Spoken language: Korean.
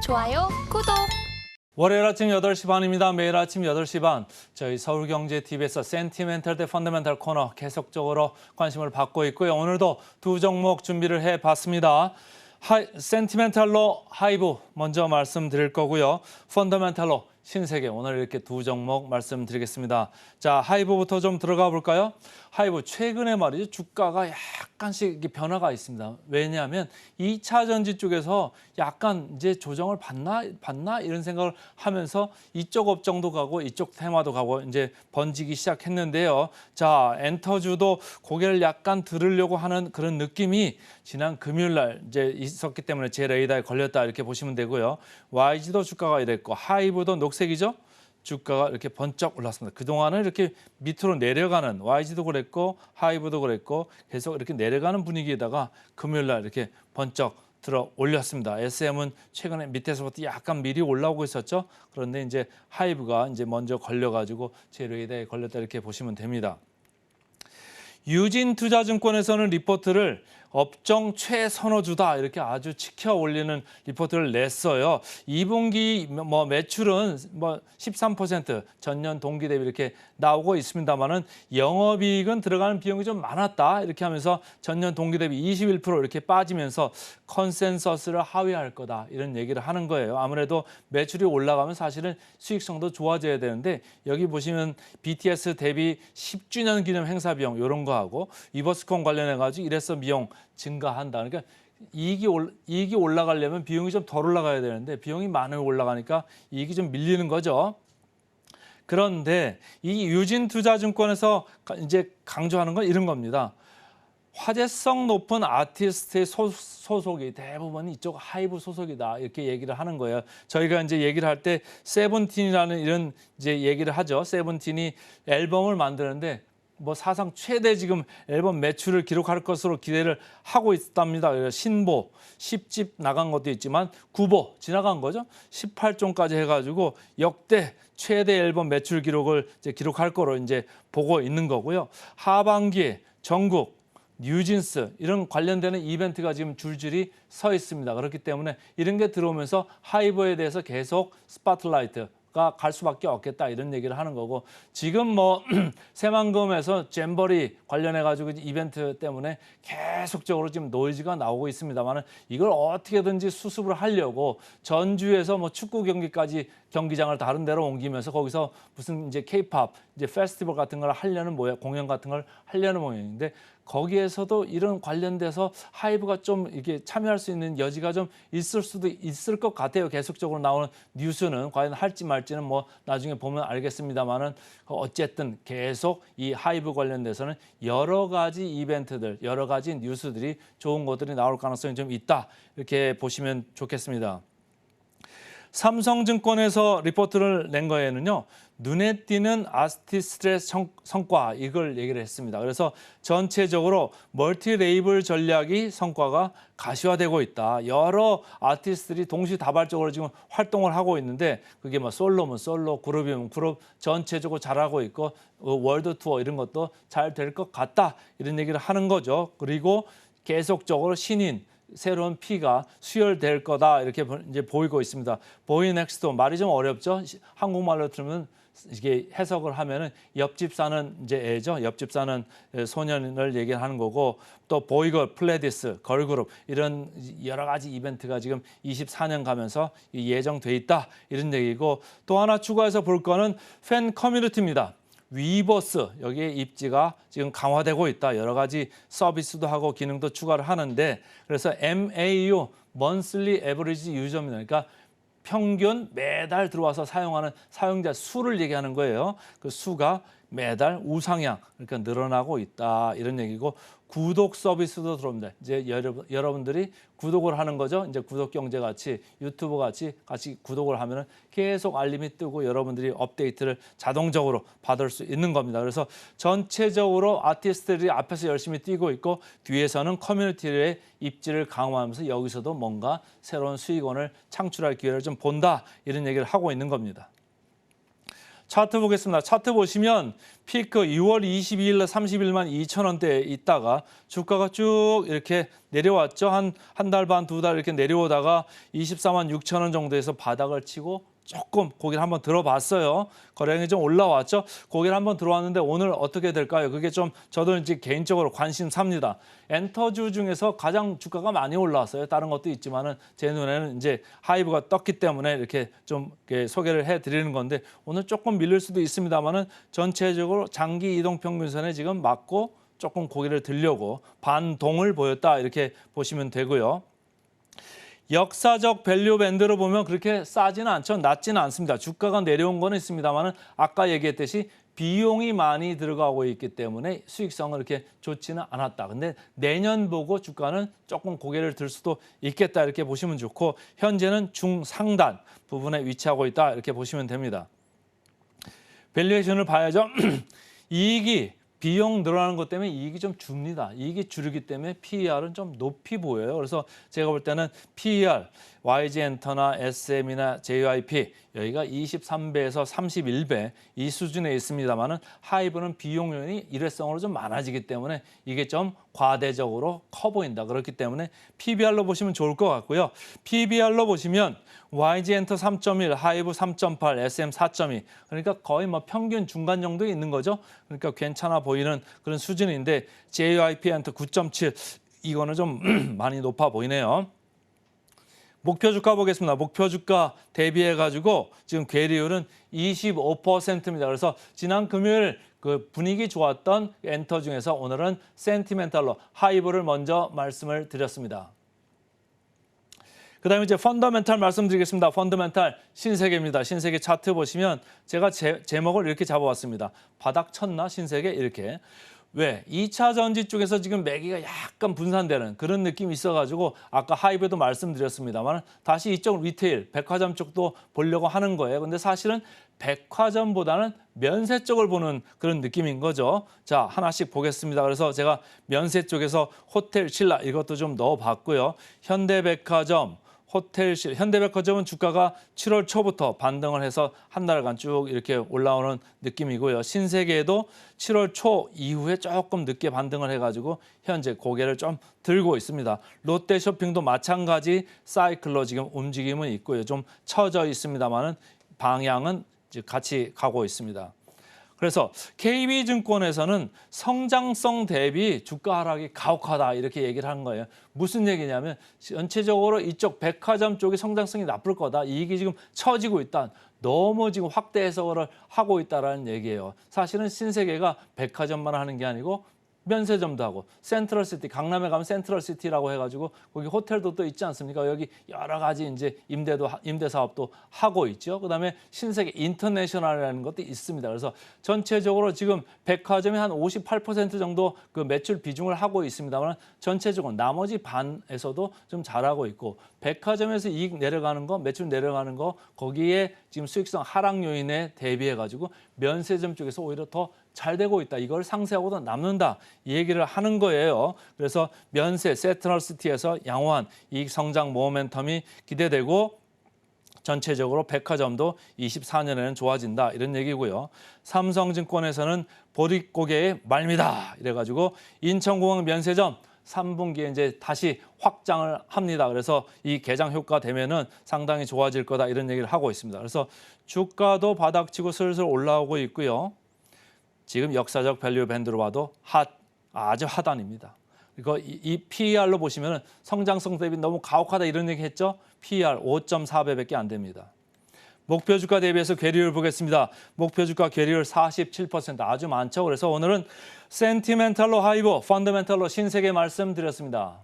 좋아요, 구독. 월요일 아침 8시 반입니다. 매일 아침 8시 반 저희 서울경제TV에서 센티멘탈 대 펀더멘탈 코너 계속적으로 관심을 받고 있고요. 오늘도 두 종목 준비를 해봤습니다. 센티멘탈로 하이브 먼저 말씀드릴 거고요. 펀더멘탈로 신세계 오늘 이렇게 두 종목 말씀드리겠습니다. 자, 하이브부터 좀 들어가 볼까요? 하이브 최근에 말이죠. 주가가 약간씩 변화가 있습니다. 왜냐하면 2차 전지 쪽에서 약간 이제 조정을 받나 이런 생각을 하면서 이쪽 업종도 가고 이쪽 테마도 가고 이제 번지기 시작했는데요. 자, 엔터주도 고개를 약간 들으려고 하는 그런 느낌이 지난 금요일 날 이제 있었기 때문에 제 레이더에 걸렸다 이렇게 보시면 되고요. YG도 주가가 이랬고 하이브도 녹색이죠. 주가가 이렇게 번쩍 올랐습니다. 그동안은 이렇게 밑으로 내려가는 YG도 그랬고 하이브도 그랬고 계속 이렇게 내려가는 분위기에다가 금요일 날 이렇게 번쩍 들어 올렸습니다. SM은 최근에 밑에서부터 약간 미리 올라오고 있었죠. 그런데 이제 하이브가 이제 먼저 걸려가지고 제 레이더에 걸렸다 이렇게 보시면 됩니다. 유진투자증권에서는 리포트를 업종 최선호주다 이렇게 아주 치켜 올리는 리포트를 냈어요. 2분기 매출은 13% 전년 동기 대비 이렇게 나오고 있습니다만은 영업이익은 들어가는 비용이 좀 많았다 이렇게 하면서 전년 동기 대비 21% 이렇게 빠지면서 컨센서스를 하회할 거다 이런 얘기를 하는 거예요. 아무래도 매출이 올라가면 사실은 수익성도 좋아져야 되는데 여기 보시면 BTS 데뷔 10주년 기념 행사 비용 이런 거 하고 위버스콘 관련해 가지고 일회성 비용 증가한다. 그러니까 이익이 올라가려면 비용이 좀 덜 올라가야 되는데 비용이 많이 올라가니까 이익이 좀 밀리는 거죠. 그런데 이 유진투자증권에서 이제 강조하는 건 이런 겁니다. 화제성 높은 아티스트의 소속이 대부분 이쪽 하이브 소속이다 이렇게 얘기를 하는 거예요. 저희가 이제 얘기를 할 때 세븐틴이라는 이런 이제 얘기를 하죠. 세븐틴이 앨범을 만드는데 사상 최대 지금 앨범 매출을 기록할 것으로 기대를 하고 있답니다. 신보 10집 나간 것도 있지만 구보 지나간 거죠. 18종까지 해가지고 역대 최대 앨범 매출 기록을 이제 기록할 거로 이제 보고 있는 거고요. 하반기에 전국 뉴진스 이런 관련되는 이벤트가 지금 줄줄이 서 있습니다. 그렇기 때문에 이런 게 들어오면서 하이브에 대해서 계속 스포트라이트가 갈 수밖에 없겠다 이런 얘기를 하는 거고 지금 새만금에서 잼버리 관련해 가지고 이벤트 때문에 계속적으로 지금 노이즈가 나오고 있습니다만은 이걸 어떻게든지 수습을 하려고 전주에서 축구 경기까지 경기장을 다른 데로 옮기면서 거기서 무슨 이제 케이팝 이제 페스티벌 같은 걸 하려는 공연 같은 걸 하려는 모양인데 거기에서도 이런 관련돼서 하이브가 좀 이렇게 참여할 수 있는 여지가 좀 있을 수도 있을 것 같아요. 계속적으로 나오는 뉴스는 과연 할지 말지는 나중에 보면 알겠습니다만은 어쨌든 계속 이 하이브 관련돼서는 여러 가지 이벤트들, 여러 가지 뉴스들이 좋은 것들이 나올 가능성이 좀 있다. 이렇게 보시면 좋겠습니다. 삼성증권에서 리포트를 낸 거에는요. 눈에 띄는 아티스트의 성과 이걸 얘기를 했습니다. 그래서 전체적으로 멀티 레이블 전략이 성과가 가시화되고 있다. 여러 아티스트들이 동시다발적으로 지금 활동을 하고 있는데 그게 솔로면 솔로, 그룹이면 그룹 전체적으로 잘하고 있고 월드 투어 이런 것도 잘 될 것 같다. 이런 얘기를 하는 거죠. 그리고 계속적으로 신인 새로운 피가 수혈될 거다 이렇게 이제 보이고 있습니다. 보이넥스트 말이 좀 어렵죠. 한국말로 들으면 이게 해석을 하면은 옆집 사는 이제 애죠. 옆집 사는 소년을 얘기하는 거고 또 보이걸, 플레디스, 걸그룹 이런 여러 가지 이벤트가 지금 24년 가면서 예정돼 있다 이런 얘기고 또 하나 추가해서 볼 거는 팬 커뮤니티입니다. 위버스 여기에 입지가 지금 강화되고 있다. 여러 가지 서비스도 하고 기능도 추가를 하는데 그래서 MAU, Monthly Average User입니다. 그러니까 평균 매달 들어와서 사용하는 사용자 수를 얘기하는 거예요. 그 수가 매달 우상향 그러니까 늘어나고 있다 이런 얘기고 구독 서비스도 들어옵니다. 이제 여러분들이 구독을 하는 거죠. 이제 구독 경제 같이 유튜브 같이 구독을 하면은 계속 알림이 뜨고 여러분들이 업데이트를 자동적으로 받을 수 있는 겁니다. 그래서 전체적으로 아티스트들이 앞에서 열심히 뛰고 있고 뒤에서는 커뮤니티의 입지를 강화하면서 여기서도 뭔가 새로운 수익원을 창출할 기회를 좀 본다 이런 얘기를 하고 있는 겁니다. 차트 보겠습니다. 차트 보시면 피크 6월 22일 날 31만 2천 원대에 있다가 주가가 쭉 이렇게 내려왔죠. 한 달 반, 두 달 이렇게 내려오다가 24만 6천 원 정도에서 바닥을 치고 조금 고개를 한번 들어봤어요. 거래량이 좀 올라왔죠. 고개를 한번 들어왔는데 오늘 어떻게 될까요? 그게 좀 저도 이제 개인적으로 관심사입니다. 엔터주 중에서 가장 주가가 많이 올라왔어요. 다른 것도 있지만은 제 눈에는 이제 하이브가 떴기 때문에 이렇게 좀 소개를 해드리는 건데 오늘 조금 밀릴 수도 있습니다만은 전체적으로 장기 이동 평균선에 지금 맞고 조금 고개를 들려고 반동을 보였다 이렇게 보시면 되고요. 역사적 밸류 밴드로 보면 그렇게 싸지는 않죠. 낮지는 않습니다. 주가가 내려온 건 있습니다만 아까 얘기했듯이 비용이 많이 들어가고 있기 때문에 수익성은 이렇게 좋지는 않았다. 근데 내년 보고 주가는 조금 고개를 들 수도 있겠다 이렇게 보시면 좋고 현재는 중상단 부분에 위치하고 있다 이렇게 보시면 됩니다. 밸류에이션을 봐야죠. 이익이 비용 늘어나는 것 때문에 이익이 좀 줍니다. 이익이 줄기 때문에 PER은 좀 높이 보여요. 그래서 제가 볼 때는 PER, YG엔터나 SM이나 JYP 여기가 23배에서 31배 이 수준에 있습니다만은 하이브는 비용 요인이 일회성으로 좀 많아지기 때문에 이게 좀 과대적으로 커 보인다. 그렇기 때문에 PBR로 보시면 좋을 것 같고요. PBR로 보시면 YG엔터 3.1, 하이브 3.8, SM 4.2 그러니까 거의 뭐 평균 중간 정도에 있는 거죠. 그러니까 괜찮아 보이는 그런 수준인데 JYP한테 9.7 이거는 좀 많이 높아 보이네요. 목표 주가 보겠습니다. 목표 주가 대비해 가지고 지금 괴리율은 25%입니다. 그래서 지난 금요일 그 분위기 좋았던 엔터 중에서 오늘은 센티멘탈로 하이브를 먼저 말씀을 드렸습니다. 그다음에 이제 펀더멘탈 말씀드리겠습니다. 펀더멘탈 신세계입니다. 신세계 차트 보시면 제가 제목을 이렇게 잡아왔습니다. 바닥 쳤나 신세계 이렇게. 왜? 2차 전지 쪽에서 지금 매기가 약간 분산되는 그런 느낌이 있어가지고 아까 하이브에도 말씀드렸습니다만 다시 이쪽 리테일, 백화점 쪽도 보려고 하는 거예요. 근데 사실은 백화점보다는 면세 쪽을 보는 그런 느낌인 거죠. 자, 하나씩 보겠습니다. 그래서 제가 면세 쪽에서 호텔 신라 이것도 좀 넣어봤고요. 현대백화점, 호텔실, 현대백화점은 주가가 7월 초부터 반등을 해서 한 달간 쭉 이렇게 올라오는 느낌이고요. 신세계도 7월 초 이후에 조금 늦게 반등을 해가지고 현재 고개를 좀 들고 있습니다. 롯데쇼핑도 마찬가지 사이클로 지금 움직임은 있고요. 좀 처져 있습니다만은 방향은 같이 가고 있습니다. 그래서 KB증권에서는 성장성 대비 주가 하락이 가혹하다 이렇게 얘기를 한 거예요. 무슨 얘기냐면 전체적으로 이쪽 백화점 쪽이 성장성이 나쁠 거다. 이익이 지금 처지고 있다. 너무 지금 확대 해석을 하고 있다는 얘기예요. 사실은 신세계가 백화점만 하는 게 아니고 면세점도 하고 센트럴시티, 강남에 가면 센트럴시티라고 해가지고 거기 호텔도 또 있지 않습니까? 여기 여러 가지 이제 임대 사업도 하고 있죠. 그다음에 신세계 인터내셔널이라는 것도 있습니다. 그래서 전체적으로 지금 백화점이 한 58% 정도 그 매출 비중을 하고 있습니다만 전체적으로 나머지 반에서도 좀 잘하고 있고 백화점에서 이익 내려가는 거, 매출 내려가는 거 거기에 지금 수익성 하락 요인에 대비해 가지고 면세점 쪽에서 오히려 더 잘 되고 있다. 이걸 상쇄하고도 남는다. 이 얘기를 하는 거예요. 그래서 면세, 세트럴시티에서 양호한 이익 성장 모멘텀이 기대되고 전체적으로 백화점도 24년에는 좋아진다. 이런 얘기고요. 삼성증권에서는 보릿고개의 말미다. 이래가지고 인천공항 면세점 3분기에 이제 다시 확장을 합니다. 그래서 이 개장 효과 되면은 상당히 좋아질 거다. 이런 얘기를 하고 있습니다. 그래서 주가도 바닥치고 슬슬 올라오고 있고요. 지금 역사적 밸류 밴드로 봐도 아주 하단입니다. 그리고 이 PER로 보시면 성장성 대비 너무 가혹하다 이런 얘기 했죠. PER 5.4배밖에 안 됩니다. 목표 주가 대비해서 괴리율 보겠습니다. 목표 주가 괴리율 47% 아주 많죠. 그래서 오늘은 센티멘탈로 하이브, 펀더멘탈로 신세계 말씀드렸습니다.